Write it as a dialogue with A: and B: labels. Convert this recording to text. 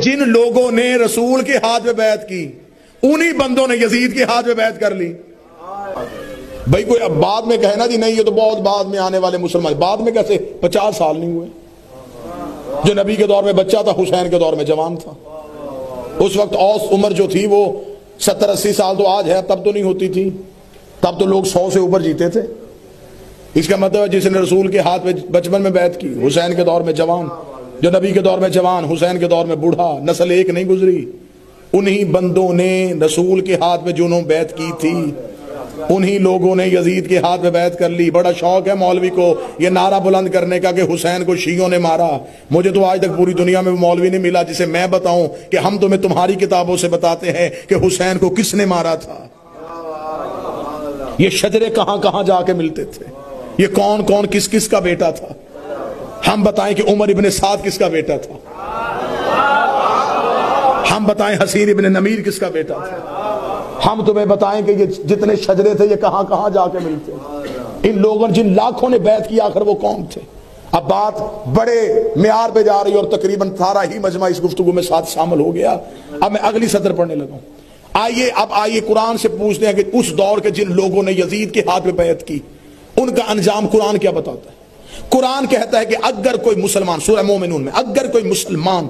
A: جن لوگوں نے رسول کے ہاتھ میں بیعت کی انہی بندوں نے یزید کے ہاتھ میں بیعت کر لی۔ بھائی کوئی اب بعد میں کہنا جی نہیں یہ تو بہت بعد میں آنے والے مسلمان، بعد میں کیسے؟ 50 سال نہیں ہوئے۔ جو نبی کے دور میں بچہ تھا حسین کے دور میں جوان تھا۔ اس وقت اوس عمر جو تھی وہ 70-80 سال تو آج ہے، تب تو نہیں ہوتی تھی، تب تو لوگ 100 سے اوپر جیتے تھے۔ اس کا مطلب ہے جس نے رسول کے ہاتھ میں بچپن میں بیعت کی، حسین کے دور میں جوان، جو نبی کے دور میں جوان، حسین کے دور میں بوڑھا، نسل ایک نہیں گزری، انہی بندوں نے رسول کے ہاتھ میں جنہوں بیعت کی تھی انہی لوگوں نے یزید کے ہاتھ میں بیعت کر لی۔ بڑا شوق ہے مولوی کو یہ نعرہ بلند کرنے کا کہ حسین کو شیعوں نے مارا۔ مجھے تو آج تک پوری دنیا میں مولوی نہیں ملا جسے میں بتاؤں کہ ہم تمہیں تمہاری کتابوں سے بتاتے ہیں کہ حسین کو کس نے مارا تھا۔ یہ شجرے کہاں کہاں جا کے ملتے تھے، یہ کون کون کس کس کا بیٹا تھا۔ ہم بتائیں کہ عمر ابن سعد کس کا بیٹا تھا، ہم بتائیں حسین ابن نمیر کس کا بیٹا تھا، ہم تمہیں بتائیں کہ یہ جتنے شجرے تھے یہ کہاں کہاں جا کے ملتے۔ ان لوگوں جن لاکھوں نے بیعت کی آخر وہ کون تھے؟ اب بات بڑے معیار پہ جا رہی اور تقریباً سارا ہی مجمع اس گفتگو میں ساتھ شامل ہو گیا۔ اب میں اگلی سطر پڑھنے لگا ہوں۔ آئیے قرآن سے پوچھتے ہیں کہ اس دور کے جن لوگوں نے یزید کے ہاتھ پہ بیعت کی ان کا انجام قرآن کیا بتاتا ہے؟ قرآن کہتا ہے کہ اگر کوئی مسلمان، سورہ مومنون میں، اگر کوئی مسلمان